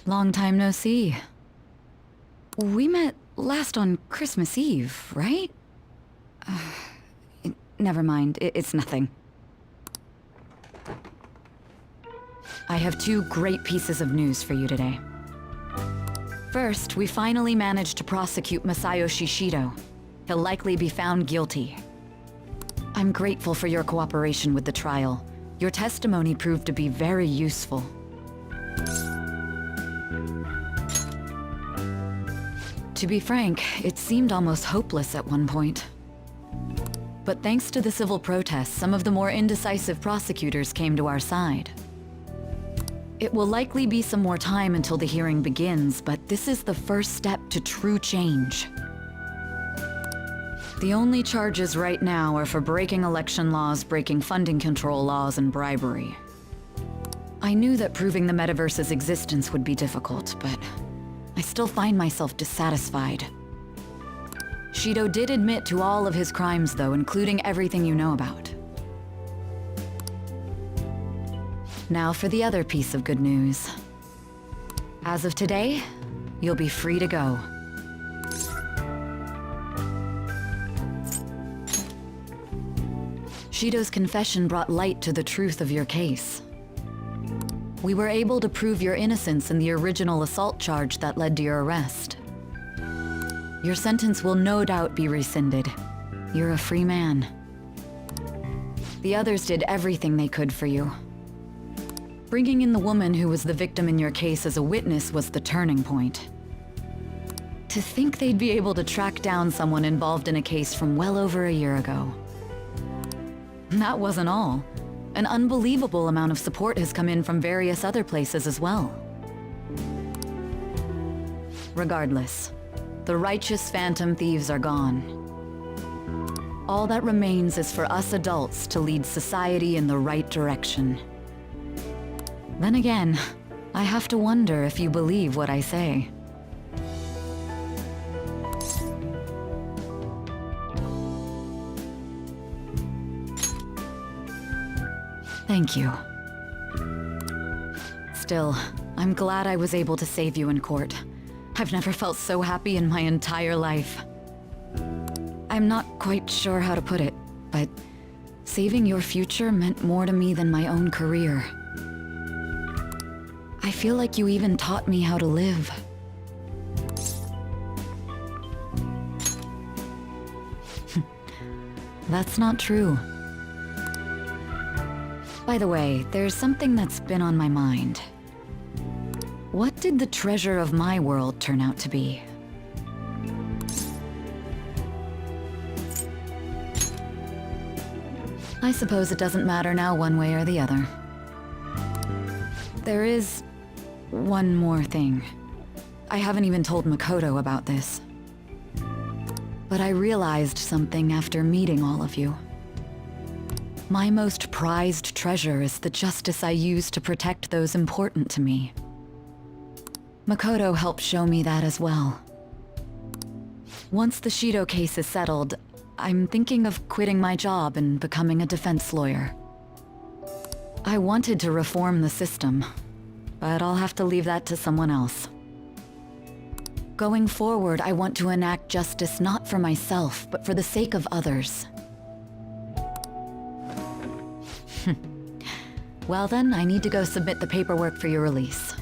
Long time no see. We met last on Christmas Eve, right? Never mind, it's nothing. I have two great pieces of news for you today. First, we finally managed to prosecute Masayo Shishido. He'll likely be found guilty. I'm grateful for your cooperation with the trial. Your testimony proved to be very useful. To be frank, it seemed almost hopeless at one point. But thanks to the civil protests, some of the more indecisive prosecutors came to our side. It will likely be some more time until the hearing begins, but this is the first step to true change. The only charges right now are for breaking election laws, breaking funding control laws, and bribery. I knew that proving the metaverse's existence would be difficult, but I still find myself dissatisfied. Shido did admit to all of his crimes, though, including everything you know about. Now for the other piece of good news. As of today, you'll be free to go. Shido's confession brought light to the truth of your case. We were able to prove your innocence in the original assault charge that led to your arrest. Your sentence will no doubt be rescinded. You're a free man. The others did everything they could for you. Bringing in the woman who was the victim in your case as a witness was the turning point. To think they'd be able to track down someone involved in a case from well over a year ago. That wasn't all. An unbelievable amount of support has come in from various other places as well. Regardless, the righteous Phantom Thieves are gone. All that remains is for us adults to lead society in the right direction. Then again, I have to wonder if you believe what I say. Thank you. Still, I'm glad I was able to save you in court. I've never felt so happy in my entire life. I'm not quite sure how to put it, but saving your future meant more to me than my own career. I feel like you even taught me how to live. That's not true. By the way, there's something that's been on my mind. What did the treasure of my world turn out to be? I suppose it doesn't matter now one way or the other. There is one more thing. I haven't even told Makoto about this. But I realized something after meeting all of you. My most prized treasure is the justice I use to protect those important to me. Makoto helped show me that as well. Once the Shido case is settled, I'm thinking of quitting my job and becoming a defense lawyer. I wanted to reform the system, but I'll have to leave that to someone else. Going forward, I want to enact justice not for myself, but for the sake of others. Well then, I need to go submit the paperwork for your release.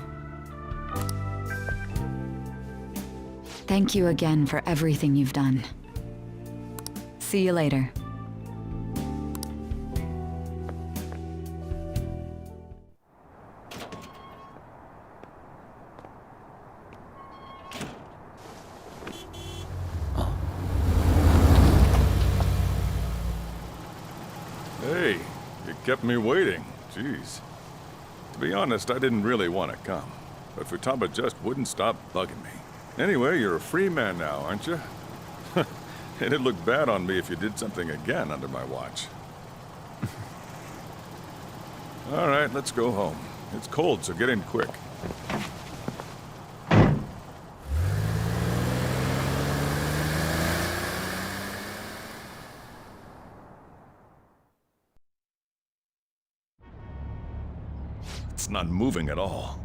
Thank you again for everything you've done. See you later. Hey, you kept me waiting. Jeez. To be honest, I didn't really want to come, but Futaba just wouldn't stop bugging me. Anyway, you're a free man now, aren't you? It'd look bad on me if you did something again under my watch. All right, let's go home. It's cold, so get in quick. It's not moving at all.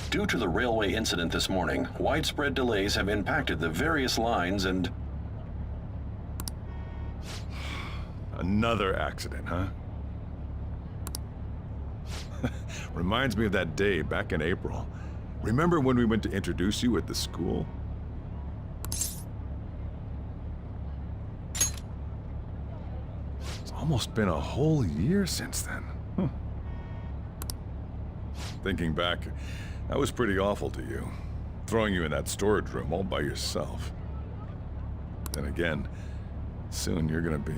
Due to the railway incident this morning, widespread delays have impacted the various lines and... Another accident, huh? Reminds me of that day back in April. Remember when we went to introduce you at the school? It's almost been a whole year since then. Thinking back, that was pretty awful to you. Throwing you in that storage room all by yourself. Then again, soon you're gonna be...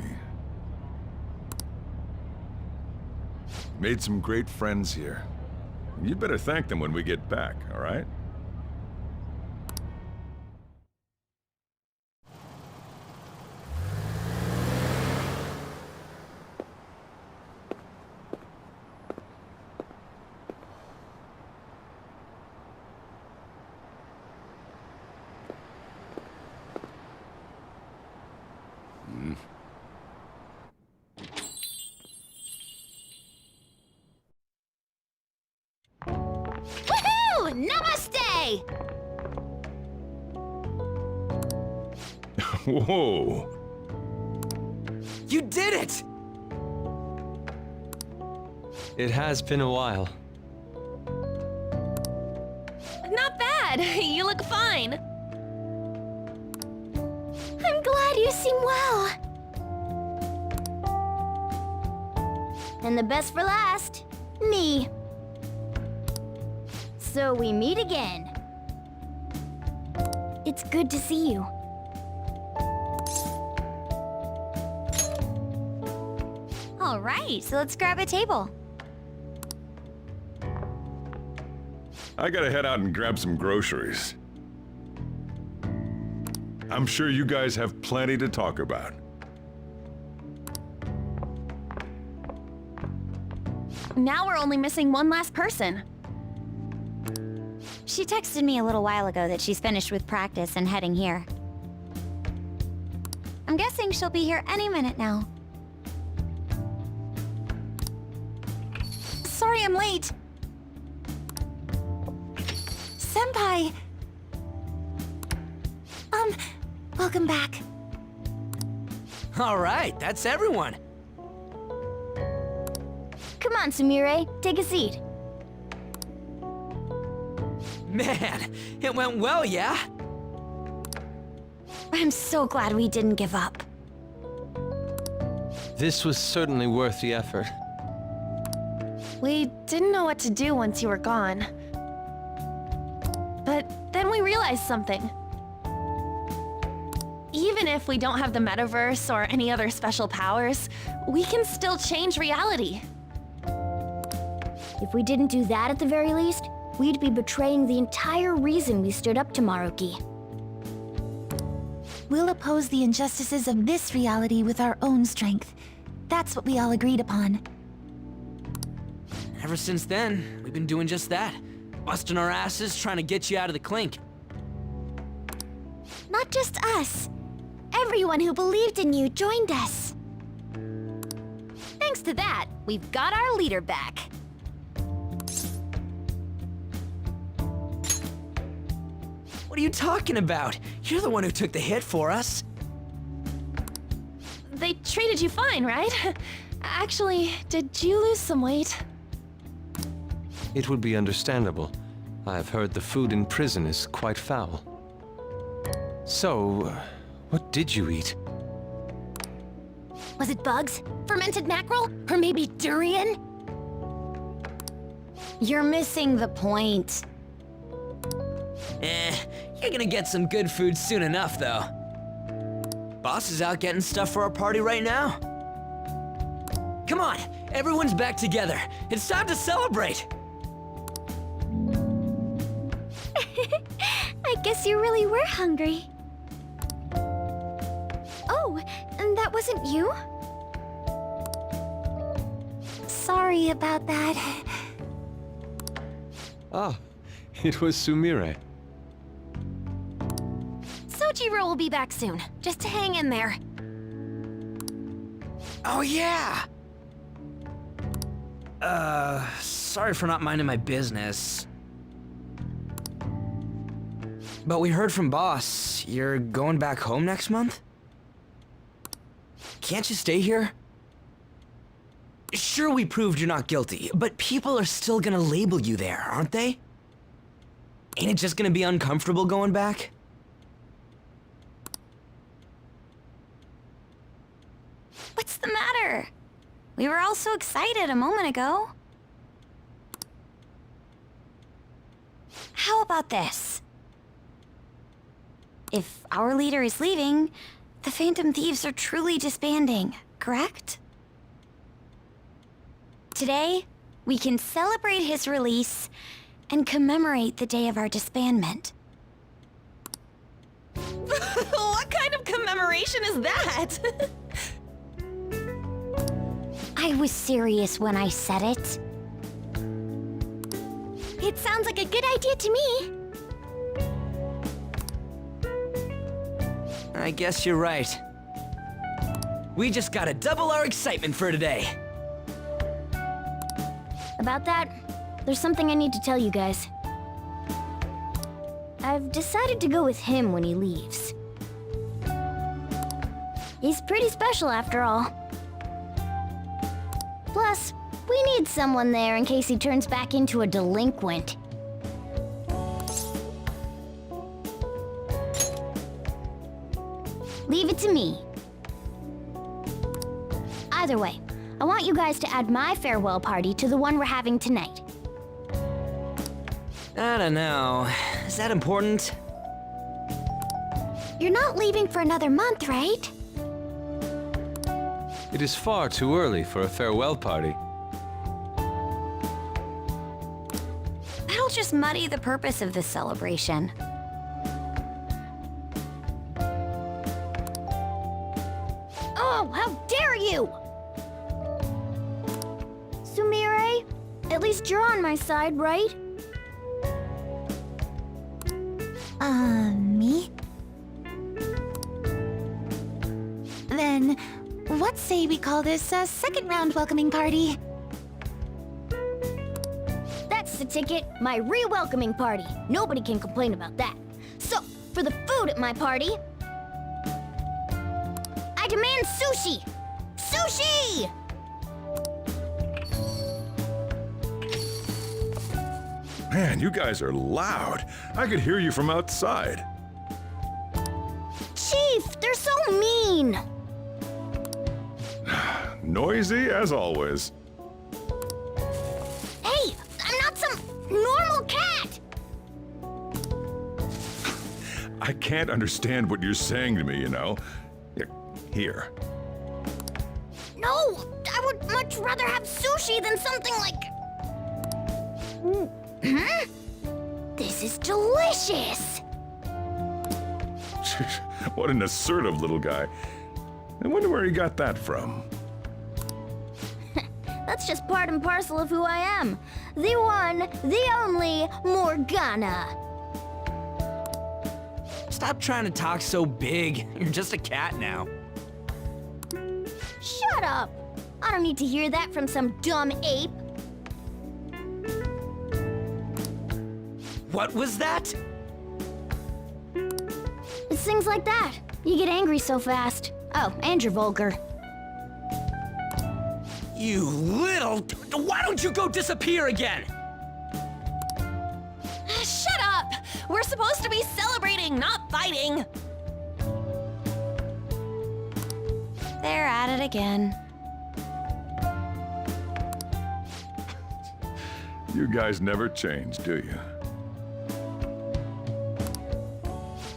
Made some great friends here. You'd better thank them when we get back, all right? Namaste! Whoa! You did it! It has been a while. Not bad. You look fine. I'm glad you seem well. And the best for last, me. So we meet again. It's good to see you. All right, so let's grab a table. I gotta head out and grab some groceries. I'm sure you guys have plenty to talk about. Now we're only missing one last person. She texted me a little while ago that she's finished with practice and heading here. I'm guessing she'll be here any minute now. Sorry I'm late. Senpai! Welcome back. All right, that's everyone. Come on, Sumire, take a seat. Man, it went well, yeah? I'm so glad we didn't give up. This was certainly worth the effort. We didn't know what to do once you were gone. But then we realized something. Even if we don't have the metaverse or any other special powers, we can still change reality. If we didn't do that at the very least, we'd be betraying the entire reason we stood up to Maruki. We'll oppose the injustices of this reality with our own strength. That's what we all agreed upon. Ever since then, we've been doing just that. Busting our asses, trying to get you out of the clink. Not just us. Everyone who believed in you joined us. Thanks to that, we've got our leader back. What are you talking about? You're the one who took the hit for us. They treated you fine, right? Actually, did you lose some weight? It would be understandable. I've heard the food in prison is quite foul. So, what did you eat? Was it bugs? Fermented mackerel? Or maybe durian? You're missing the point. You're gonna get some good food soon enough, though. Boss is out getting stuff for our party right now. Come on, everyone's back together. It's time to celebrate. I guess you really were hungry. Oh, and that wasn't you? Sorry about that. Ah, it was Sumire. Sojiro will be back soon. Just hang in there. Oh, yeah! Sorry for not minding my business. But we heard from Boss, you're going back home next month? Can't you stay here? Sure, we proved you're not guilty, but people are still gonna label you there, aren't they? Ain't it just gonna be uncomfortable going back? What's the matter? We were all so excited a moment ago. How about this? If our leader is leaving, the Phantom Thieves are truly disbanding, correct? Today, we can celebrate his release and commemorate the day of our disbandment. What kind of commemoration is that? I was serious when I said it. It sounds like a good idea to me. I guess you're right. We just gotta double our excitement for today. About that, there's something I need to tell you guys. I've decided to go with him when he leaves. He's pretty special after all. Plus, we need someone there in case he turns back into a delinquent. Leave it to me. Either way, I want you guys to add my farewell party to the one we're having tonight. I don't know. Is that important? You're not leaving for another month, right? It is far too early for a farewell party. That'll just muddy the purpose of this celebration. Oh, how dare you! Sumire, at least you're on my side, right? Me? Then, what say we call this a second round welcoming party? That's the ticket, my re-welcoming party. Nobody can complain about that. So, for the food at my party, I demand sushi! Sushi! Man, you guys are loud. I could hear you from outside. Chief, they're so mean! Noisy as always. Hey, I'm not some normal cat! I can't understand what you're saying to me, you know. Here. No, I would much rather have sushi than something like... Huh? This is delicious! What an assertive little guy. I wonder where he got that from. That's just part and parcel of who I am. The one, the only Morgana. Stop trying to talk so big. You're just a cat now. Shut up! I don't need to hear that from some dumb ape. What was that? It's things like that. You get angry so fast. Oh, and you're vulgar. You little... Why don't you go disappear again? Shut up! We're supposed to be celebrating, not fighting! They're at it again. You guys never change, do you?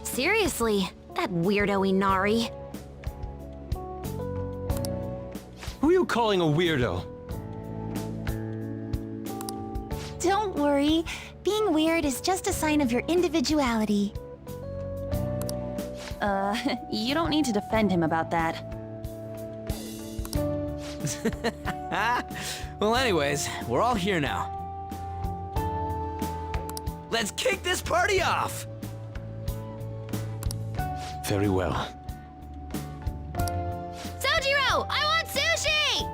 Seriously, that weirdo Inari. Who are you calling a weirdo? Don't worry. Being weird is just a sign of your individuality. You don't need to defend him about that. Well, anyways, we're all here now. Let's kick this party off! Very well. Sojiro, I want sushi!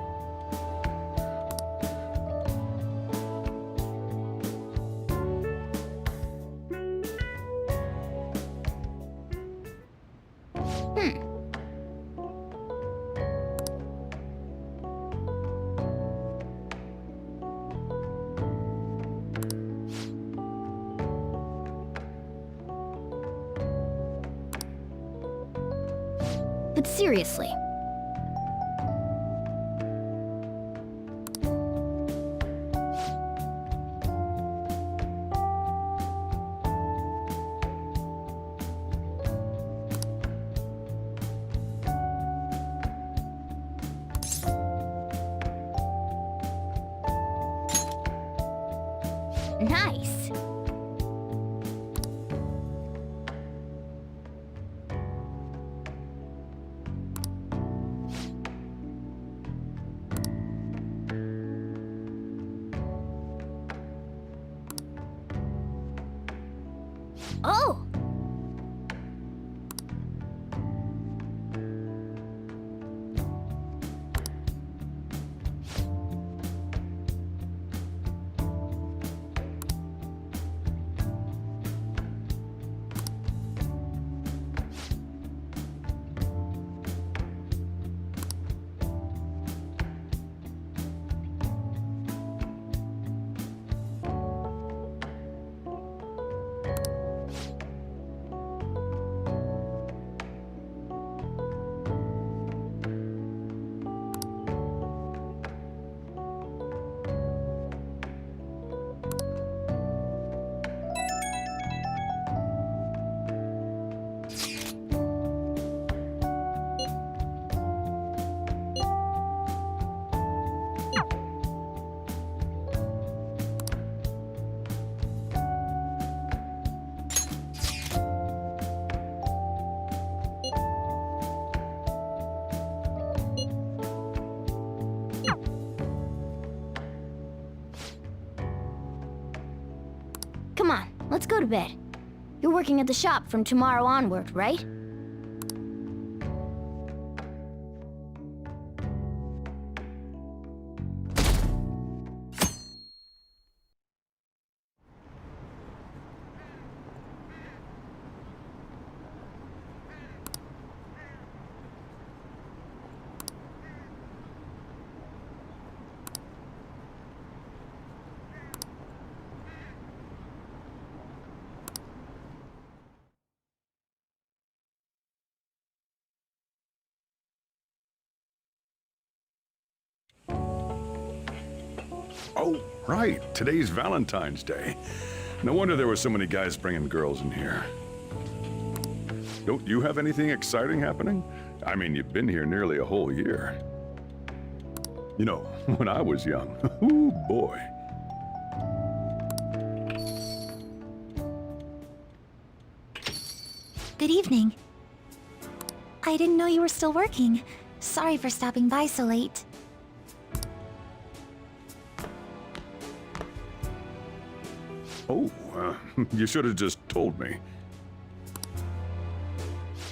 But seriously. Nice. Oh! Come on, let's go to bed. You're working at the shop from tomorrow onward, right? Oh, right. Today's Valentine's Day. No wonder there were so many guys bringing girls in here. Don't you have anything exciting happening? I mean, you've been here nearly a whole year. You know, when I was young, ooh boy. Good evening. I didn't know you were still working. Sorry for stopping by so late. Oh, you should have just told me.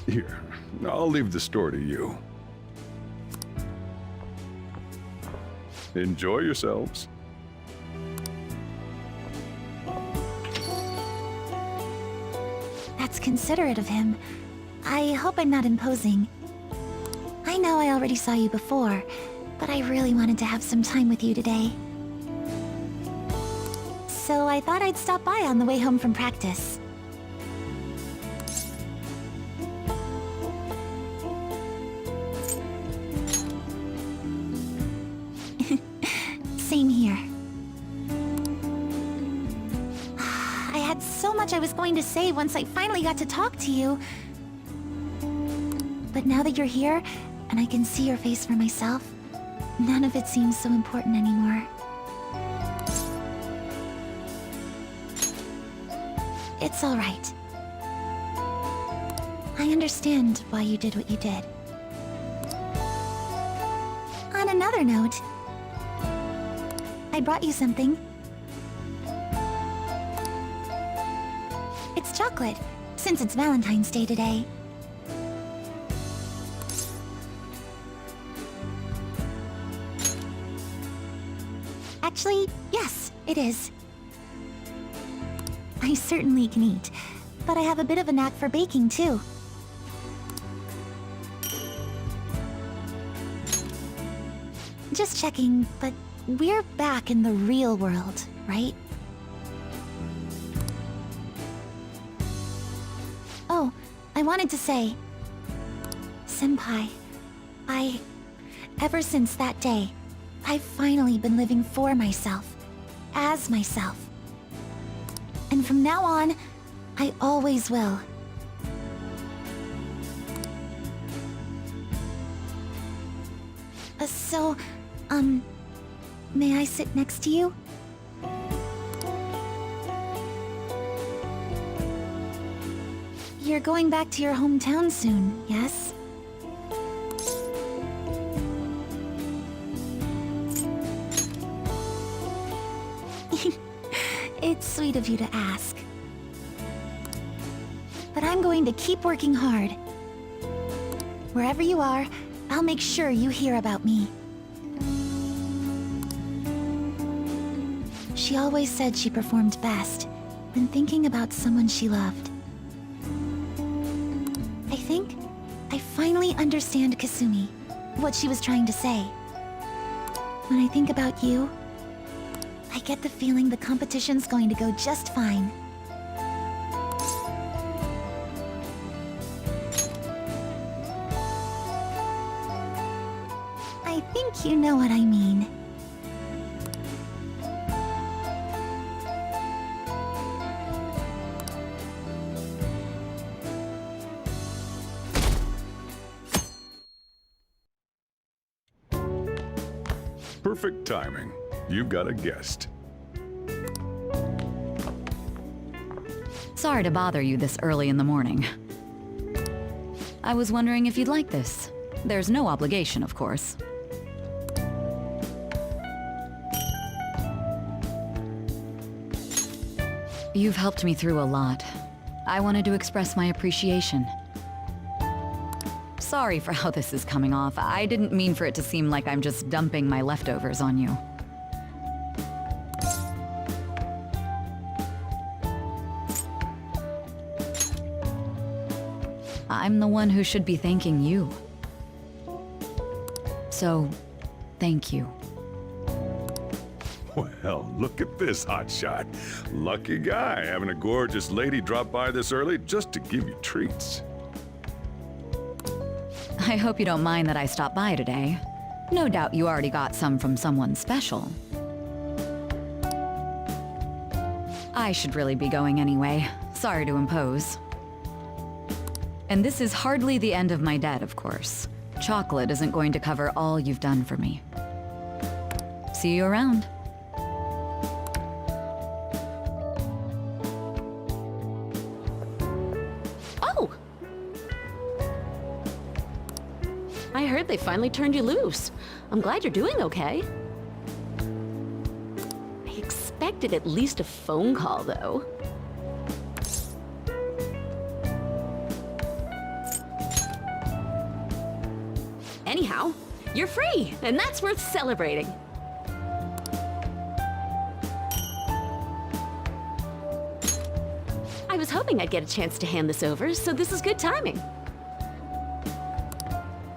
Here, I'll leave the store to you. Enjoy yourselves. That's considerate of him. I hope I'm not imposing. I know I already saw you before, but I really wanted to have some time with you today. So I thought I'd stop by on the way home from practice. Same here. I had so much I was going to say once I finally got to talk to you. But now that you're here, and I can see your face for myself, none of it seems so important anymore. It's all right. I understand why you did what you did. On another note, I brought you something. It's chocolate, since it's Valentine's Day today. Actually, yes, it is. I certainly can eat, but I have a bit of a knack for baking, too. Just checking, but we're back in the real world, right? Oh, I wanted to say... Senpai, ever since that day, I've finally been living for myself, as myself. And from now on, I always will. So, may I sit next to you? You're going back to your hometown soon, yes? It's sweet of you to ask. But I'm going to keep working hard. Wherever you are, I'll make sure you hear about me. She always said she performed best when thinking about someone she loved. I think I finally understand Kasumi, what she was trying to say. When I think about you, I get the feeling the competition's going to go just fine. I think you know what I mean. Perfect timing. You've got a guest. Sorry to bother you this early in the morning. I was wondering if you'd like this. There's no obligation, of course. You've helped me through a lot. I wanted to express my appreciation. Sorry for how this is coming off. I didn't mean for it to seem like I'm just dumping my leftovers on you. I'm the one who should be thanking you. So, thank you. Well, look at this hotshot. Lucky guy having a gorgeous lady drop by this early just to give you treats. I hope you don't mind that I stopped by today. No doubt you already got some from someone special. I should really be going anyway. Sorry to impose. And this is hardly the end of my debt, of course. Chocolate isn't going to cover all you've done for me. See you around. Oh! I heard they finally turned you loose. I'm glad you're doing okay. I expected at least a phone call, though. Anyhow, you're free, and that's worth celebrating. I was hoping I'd get a chance to hand this over, so this is good timing.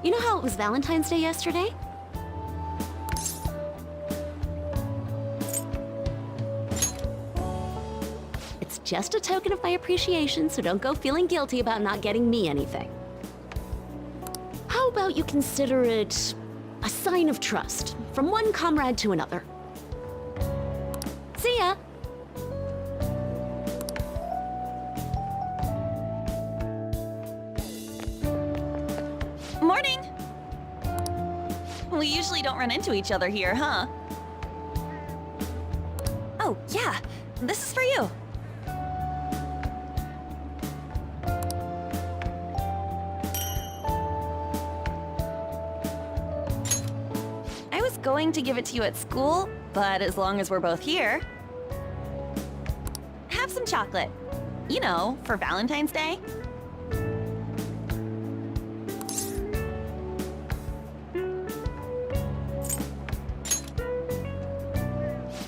You know how it was Valentine's Day yesterday? It's just a token of my appreciation, so don't go feeling guilty about not getting me anything. How about you consider it a sign of trust from one comrade to another? See ya! Morning! We usually don't run into each other here, huh? Oh, yeah. This is for you. I was going to give it to you at school, but as long as we're both here... Have some chocolate. You know, for Valentine's Day.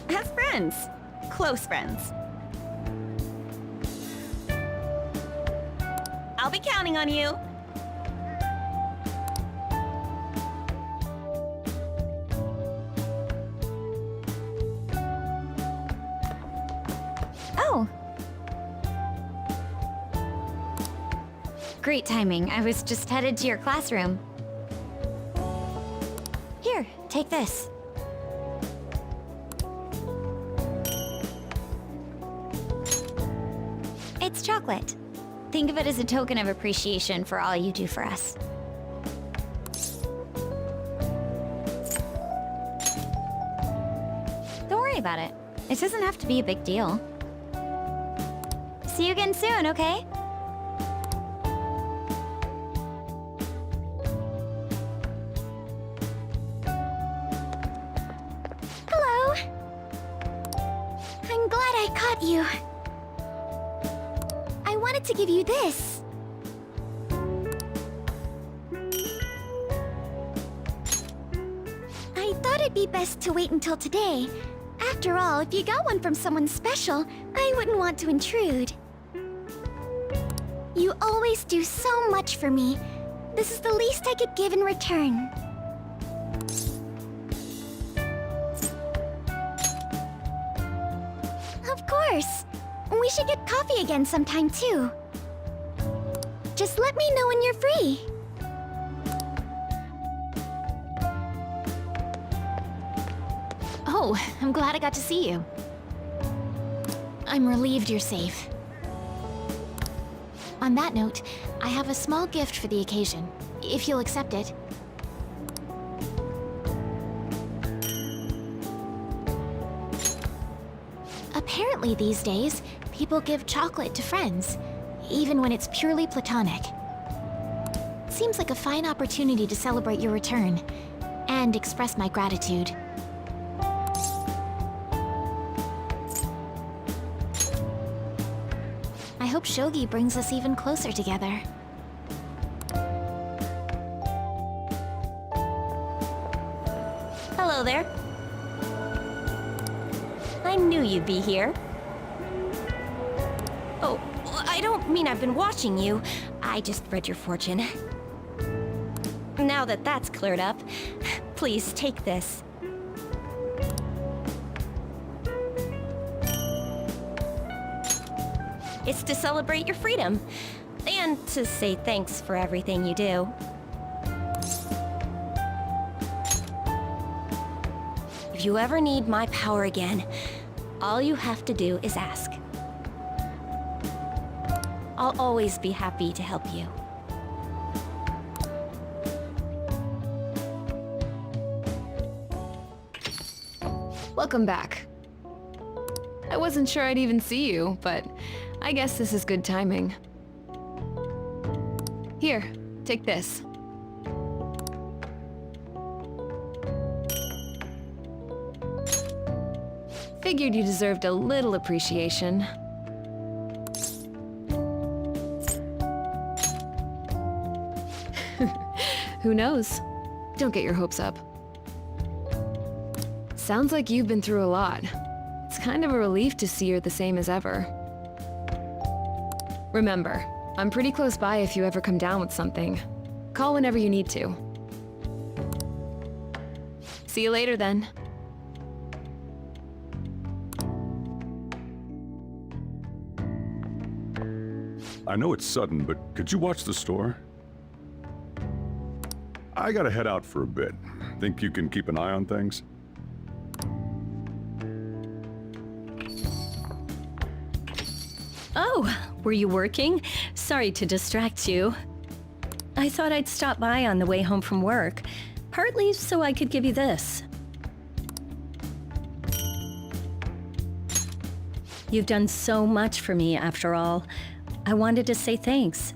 As friends. Close friends. I'll be counting on you. Great timing. I was just headed to your classroom. Here, take this. It's chocolate. Think of it as a token of appreciation for all you do for us. Don't worry about it. It doesn't have to be a big deal. See you again soon, okay? Hello. I'm glad I caught you. I wanted to give you this. I thought it'd be best to wait until today. After all, if you got one from someone special, I wouldn't want to intrude. You always do so much for me. This is the least I could give in return. Of course. We should get coffee again sometime, too. Just let me know when you're free. Oh, I'm glad I got to see you. I'm relieved you're safe. On that note, I have a small gift for the occasion, if you'll accept it. Apparently these days, people give chocolate to friends, even when it's purely platonic. Seems like a fine opportunity to celebrate your return, and express my gratitude. I hope Shogi brings us even closer together. Hello there. I knew you'd be here. Oh, I don't mean I've been watching you. I just read your fortune. Now that that's cleared up, please take this. It's to celebrate your freedom, and to say thanks for everything you do. If you ever need my power again, all you have to do is ask. I'll always be happy to help you. Welcome back. I wasn't sure I'd even see you, but I guess this is good timing. Here, take this. Figured you deserved a little appreciation. Who knows? Don't get your hopes up. Sounds like you've been through a lot. It's kind of a relief to see you're the same as ever. Remember, I'm pretty close by if you ever come down with something. Call whenever you need to. See you later then. I know it's sudden, but could you watch the store? I gotta head out for a bit. Think you can keep an eye on things? Oh, were you working? Sorry to distract you. I thought I'd stop by on the way home from work, partly so I could give you this. You've done so much for me, after all. I wanted to say thanks.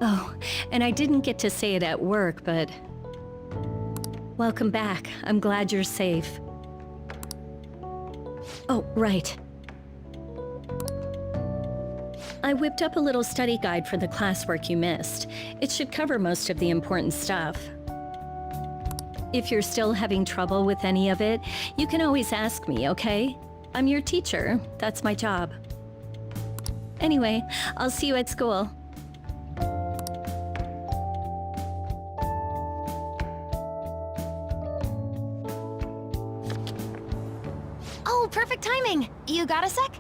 Oh, and I didn't get to say it at work, but... Welcome back. I'm glad you're safe. Oh, right. I whipped up a little study guide for the classwork you missed. It should cover most of the important stuff. If you're still having trouble with any of it, you can always ask me, okay? I'm your teacher. That's my job. Anyway, I'll see you at school. Oh, perfect timing! You got a sec?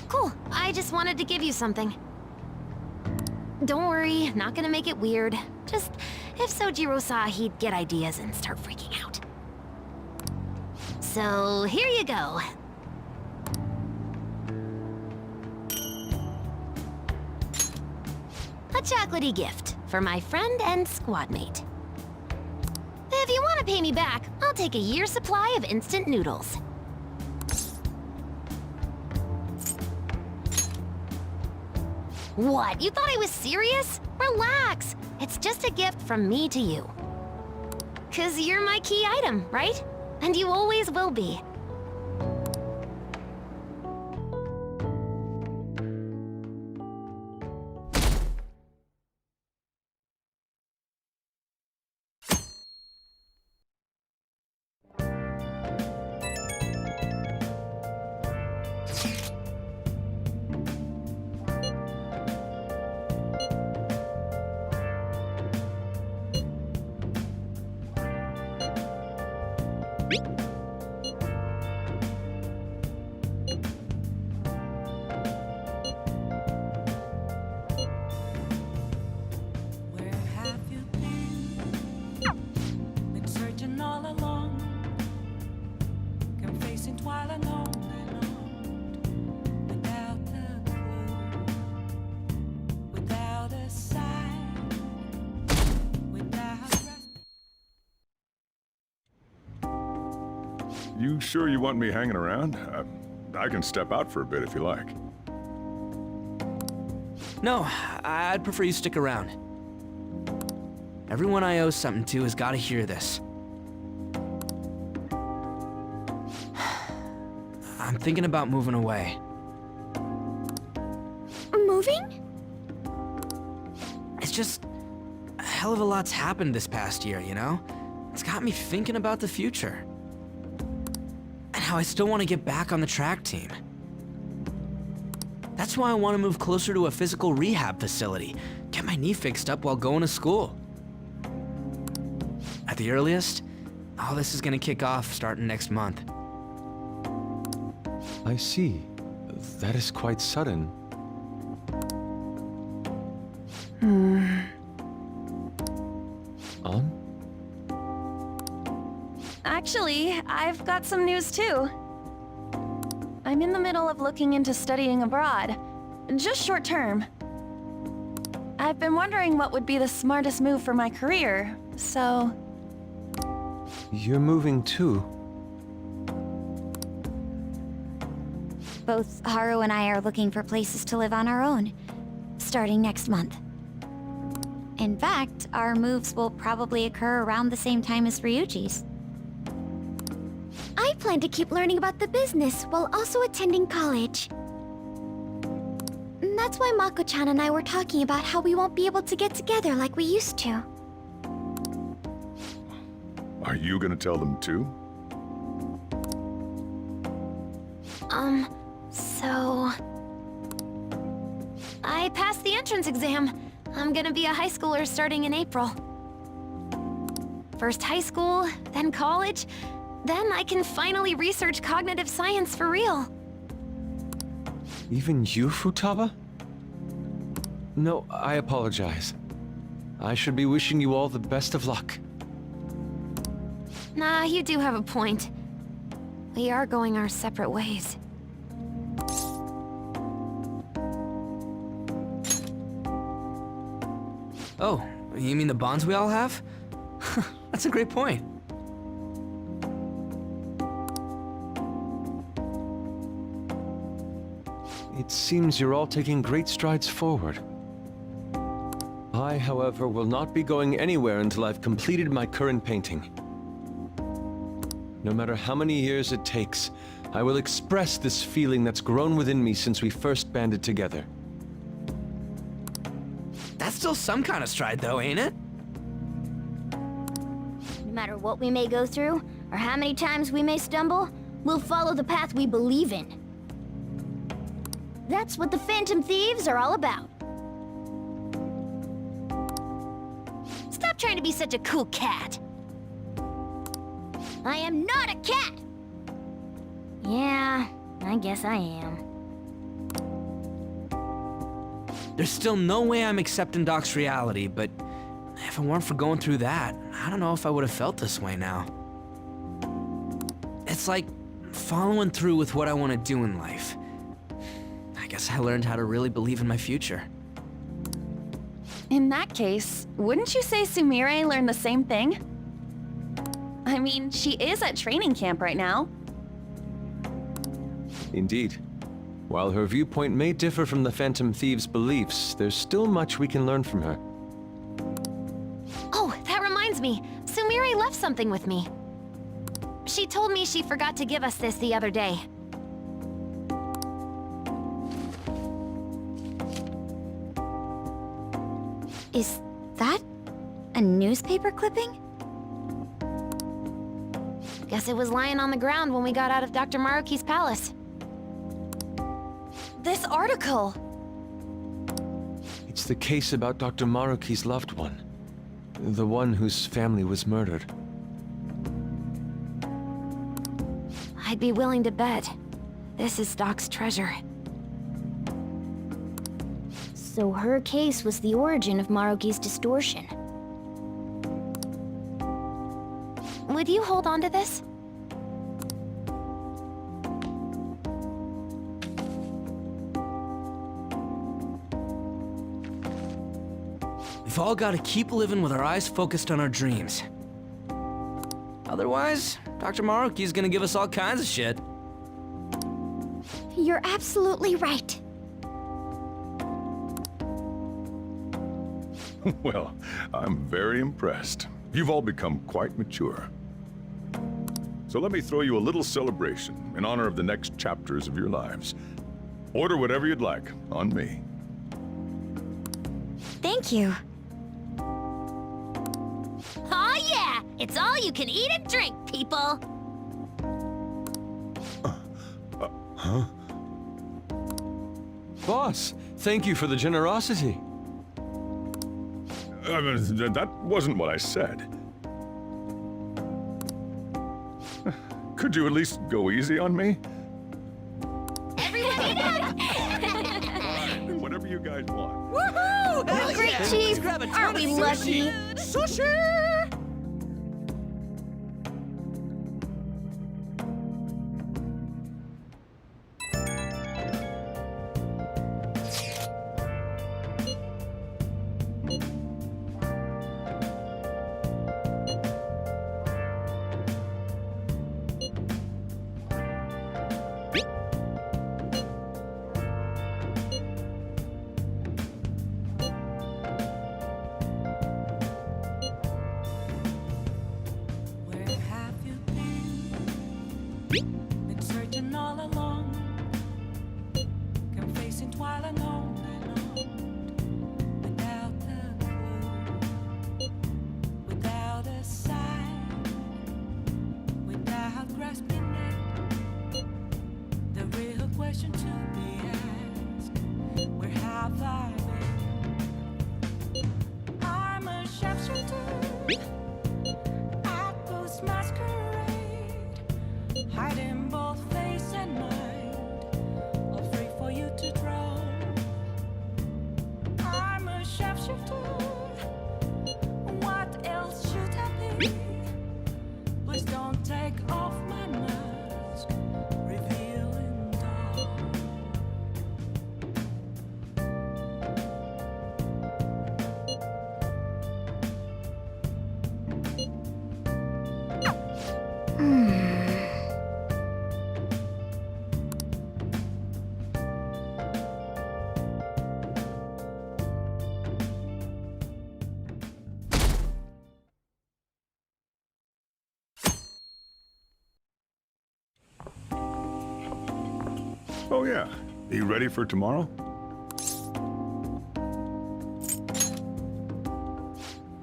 Cool. I just wanted to give you something. Don't worry, not gonna make it weird. Just, if Sojiro saw, he'd get ideas and start freaking out. So, here you go. A chocolatey gift for my friend and squad mate. If you want to pay me back, I'll take a year's supply of instant noodles. What? You thought I was serious? Relax. It's just a gift from me to you. 'Cause you're my key item, right? And you always will be. You sure you want me hanging around? I can step out for a bit if you like. No, I'd prefer you stick around. Everyone I owe something to has got to hear this. I'm thinking about moving away. Moving? It's just a hell of a lot's happened this past year, you know? It's got me thinking about the future. And how I still want to get back on the track team. That's why I want to move closer to a physical rehab facility, get my knee fixed up while going to school. At the earliest, all this is gonna kick off starting next month. I see. That is quite sudden. On? Actually, I've got some news too. I'm in the middle of looking into studying abroad, just short term. I've been wondering what would be the smartest move for my career, so... You're moving too. Both Haru and I are looking for places to live on our own, starting next month. In fact, our moves will probably occur around the same time as Ryuji's. I plan to keep learning about the business while also attending college. That's why Mako-chan and I were talking about how we won't be able to get together like we used to. Are you gonna tell them too? So... I passed the entrance exam. I'm gonna be a high schooler starting in April. First high school, then college, then I can finally research cognitive science for real. Even you, Futaba? No, I apologize. I should be wishing you all the best of luck. Nah, you do have a point. We are going our separate ways. Oh, you mean the bonds we all have? That's a great point. It seems you're all taking great strides forward. I, however, will not be going anywhere until I've completed my current painting. No matter how many years it takes, I will express this feeling that's grown within me since we first banded together. That's still some kind of stride though, ain't it? No matter what we may go through, or how many times we may stumble, we'll follow the path we believe in. That's what the Phantom Thieves are all about. Stop trying to be such a cool cat. I am not a cat! Yeah, I guess I am. There's still no way I'm accepting Doc's reality, but if it weren't for going through that, I don't know if I would have felt this way now. It's like following through with what I want to do in life. I guess I learned how to really believe in my future. In that case, wouldn't you say Sumire learned the same thing? I mean, she is at training camp right now. Indeed. While her viewpoint may differ from the Phantom Thieves' beliefs, there's still much we can learn from her. Oh, that reminds me. Sumire left something with me. She told me she forgot to give us this the other day. Is that a newspaper clipping? Guess it was lying on the ground when we got out of Dr. Maruki's palace. This article! It's the case about Dr. Maruki's loved one. The one whose family was murdered. I'd be willing to bet this is Doc's treasure. So her case was the origin of Maruki's distortion. Would you hold on to this? We've all got to keep living with our eyes focused on our dreams. Otherwise, Dr. Maruki's gonna give us all kinds of shit. You're absolutely right. Well, I'm very impressed. You've all become quite mature. So let me throw you a little celebration in honor of the next chapters of your lives. Order whatever you'd like, on me. Thank you. Aw yeah! It's all you can eat and drink, people! Huh? Boss, thank you for the generosity. That wasn't what I said. Could you at least go easy on me? Everyone eat up! Whatever you guys want. Woohoo! Oh, great, Chief! Aren't we lucky? Sushi! Oh yeah. Are you ready for tomorrow?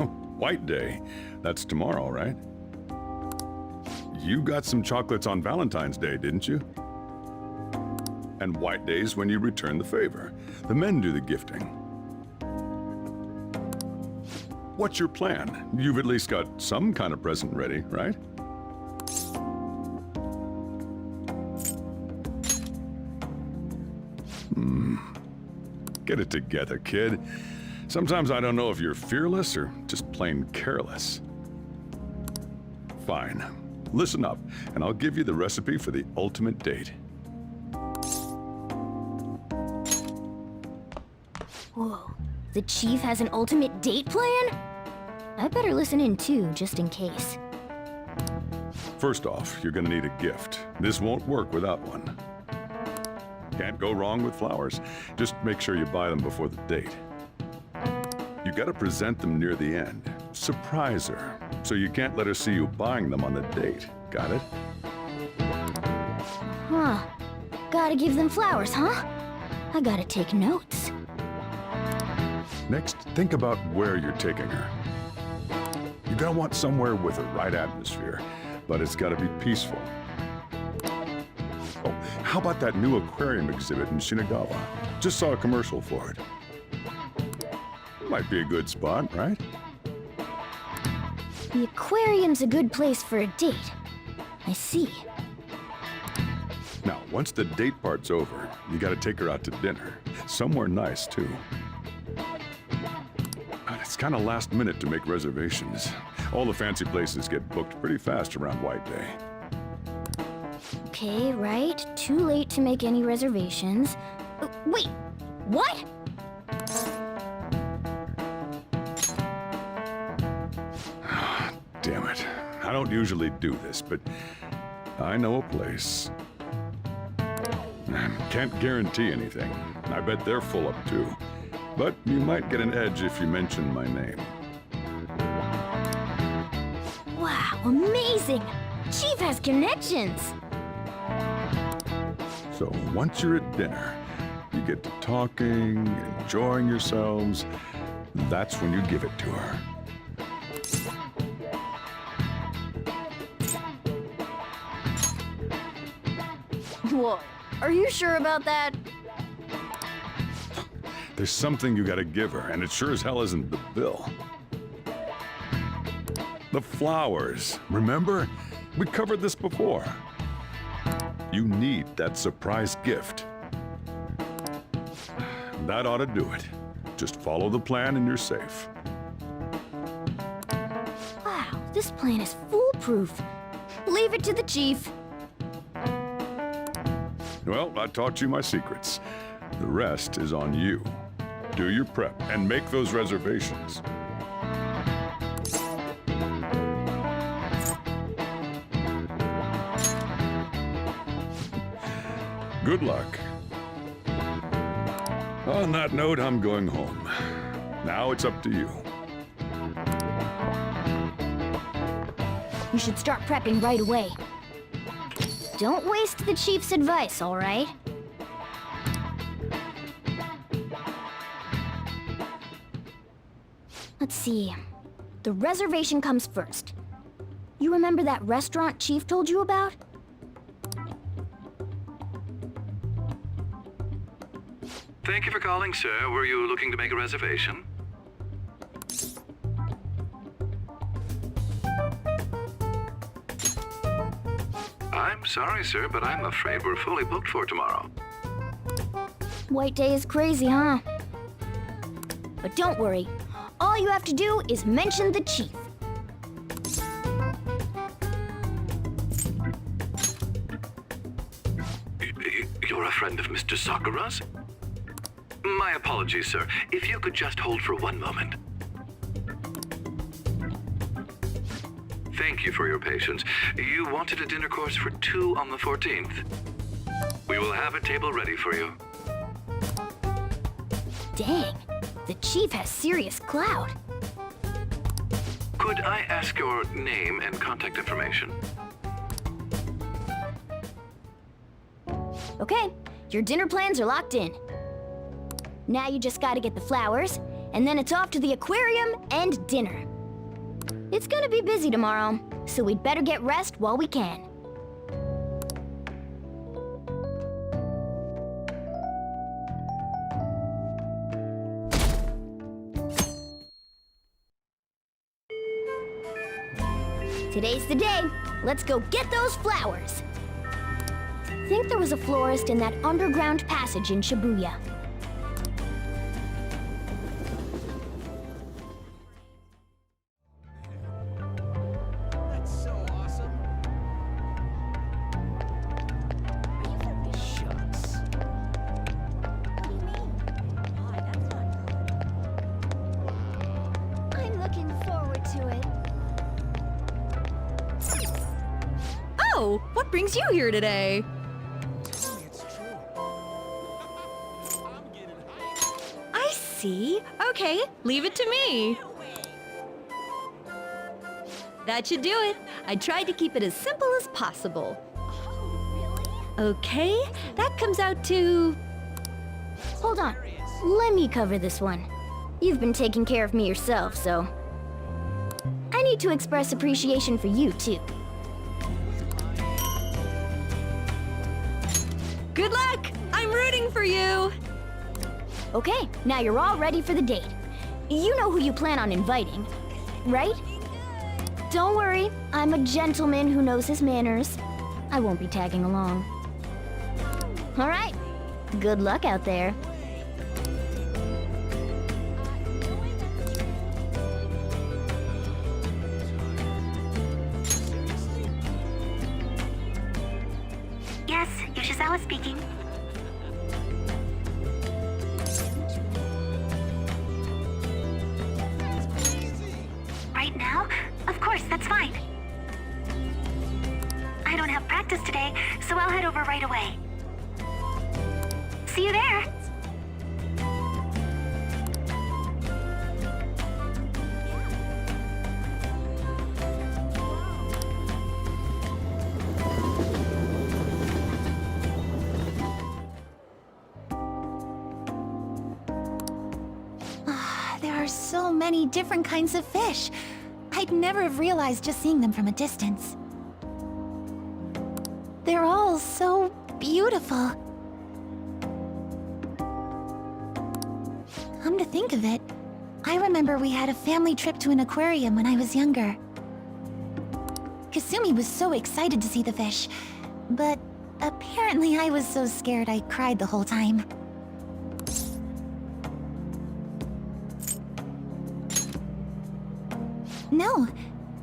Oh, White Day. That's tomorrow, right? You got some chocolates on Valentine's Day, didn't you? And White Day's when you return the favor. The men do the gifting. What's your plan? You've at least got some kind of present ready, right? Get it together, kid. Sometimes I don't know if you're fearless or just plain careless. Fine. Listen up, and I'll give you the recipe for the ultimate date. Whoa. The chief has an ultimate date plan? I better listen in too, just in case. First off, you're gonna need a gift. This won't work without one. Can't go wrong with flowers. Just make sure you buy them before the date. You gotta present them near the end. Surprise her, so you can't let her see you buying them on the date. Got it? Huh. Gotta give them flowers, huh? I gotta take notes. Next, think about where you're taking her. You're gonna want somewhere with the right atmosphere, but it's gotta be peaceful. Oh, how about that new aquarium exhibit in Shinagawa? Just saw a commercial for it. Might be a good spot, right? The aquarium's a good place for a date. I see. Now, once the date part's over, you gotta take her out to dinner. Somewhere nice, too. But it's kinda last minute to make reservations. All the fancy places get booked pretty fast around White Day. Okay, right. Too late to make any reservations. Wait, what? Damn it. I don't usually do this, but I know a place. Can't guarantee anything. I bet they're full up too. But you might get an edge if you mention my name. Wow, amazing! Chief has connections! So once you're at dinner, you get to talking, enjoying yourselves. That's when you give it to her. Whoa, are you sure about that? There's something you gotta give her, and it sure as hell isn't the bill. The flowers, remember? We covered this before. You need that surprise gift. That ought to do it. Just follow the plan and you're safe. Wow, this plan is foolproof. Leave it to the chief. Well, I taught you my secrets. The rest is on you. Do your prep and make those reservations. Good luck. On that note, I'm going home. Now it's up to you. You should start prepping right away. Don't waste the chief's advice, all right? Let's see. The reservation comes first. You remember that restaurant Chief told you about? Thank you for calling, sir. Were you looking to make a reservation? I'm sorry, sir, but I'm afraid we're fully booked for tomorrow. White Day is crazy, huh? But don't worry. All you have to do is mention the chief. You're a friend of Mr. Sakura's? My apologies, sir. If you could just hold for one moment. Thank you for your patience. You wanted a dinner course for 2 on the 14th. We will have a table ready for you. Dang, the chief has serious clout. Could I ask your name and contact information? Okay, your dinner plans are locked in. Now you just gotta get the flowers, and then it's off to the aquarium and dinner. It's gonna be busy tomorrow, so we'd better get rest while we can. Today's the day. Let's go get those flowers. Think there was a florist in that underground passage in Shibuya. So, what brings you here today? I see. Okay, leave it to me. That should do it. I tried to keep it as simple as possible. Okay, that comes out to... Hold on. Let me cover this one. You've been taking care of me yourself, so... I need to express appreciation for you, too. Good luck! I'm rooting for you! Okay, now you're all ready for the date. You know who you plan on inviting, right? Don't worry, I'm a gentleman who knows his manners. I won't be tagging along. All right, good luck out there. Yes, Yoshizawa speaking. Right now? Of course, that's fine. I don't have practice today, so I'll head over right away. See you there! There are so many different kinds of fish. I'd never have realized just seeing them from a distance. They're all so beautiful. Come to think of it, I remember we had a family trip to an aquarium when I was younger. Kasumi was so excited to see the fish, but apparently I was so scared I cried the whole time. No,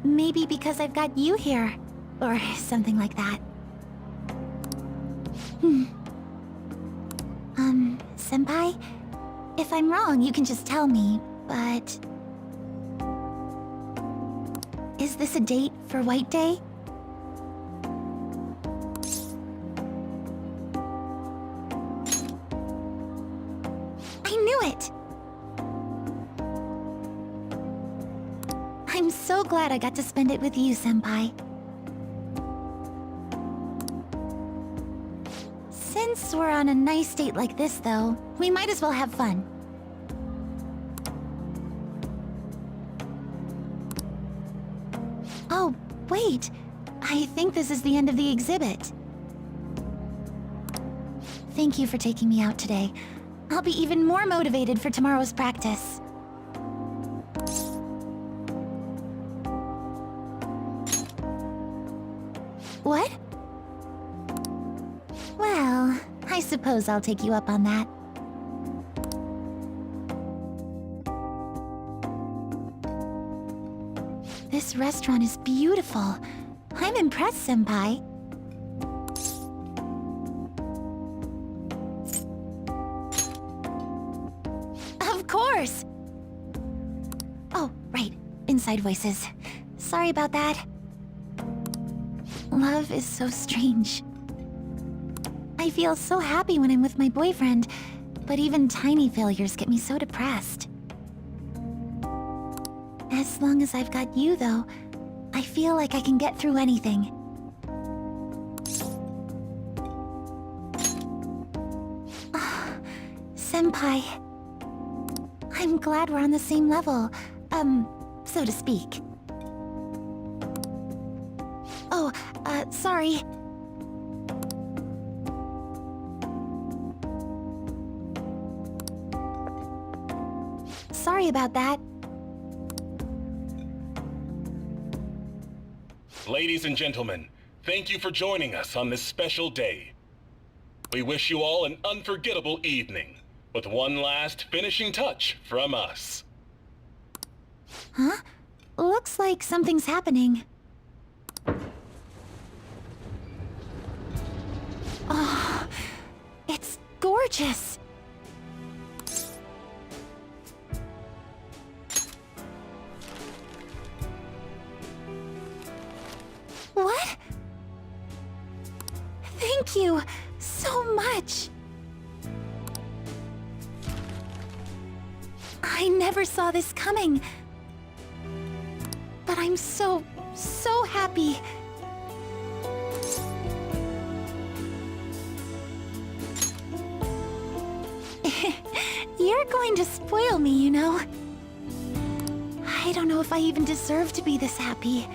maybe because I've got you here, or something like that. Senpai? If I'm wrong, you can just tell me, but... Is this a date for White Day? I knew it! I'm so glad I got to spend it with you, Senpai. Since we're on a nice date like this, though, we might as well have fun. Oh, wait. I think this is the end of the exhibit. Thank you for taking me out today. I'll be even more motivated for tomorrow's practice. What? Well, I suppose I'll take you up on that. This restaurant is beautiful. I'm impressed, Senpai. Of course! Oh, right. Inside voices. Sorry about that. Love is so strange. I feel so happy when I'm with my boyfriend, but even tiny failures get me so depressed. As long as I've got you, though, I feel like I can get through anything. Senpai. I'm glad we're on the same level, so to speak. Oh, sorry. Sorry about that. Ladies and gentlemen, thank you for joining us on this special day. We wish you all an unforgettable evening, with one last finishing touch from us. Huh? Looks like something's happening. Oh, it's gorgeous. What? I never saw this coming. But I'm so happy. You're going to spoil me, you know. I don't know if I even deserve to be this happy.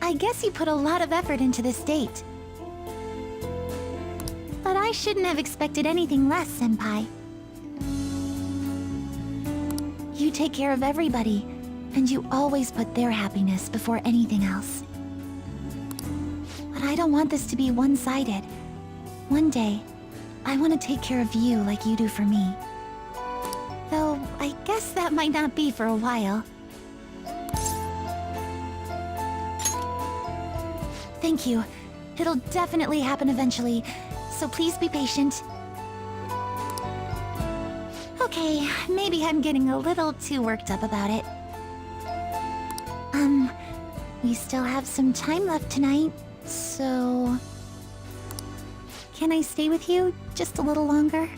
I guess you put a lot of effort into this date. But I shouldn't have expected anything less, Senpai. You take care of everybody, and you always put their happiness before anything else. But I don't want this to be one-sided. One day, I want to take care of you like you do for me. Though, I guess that might not be for a while. Thank you. It'll definitely happen eventually, so please be patient. Okay, maybe I'm getting a little too worked up about it. We still have some time left tonight, so... Can I stay with you just a little longer?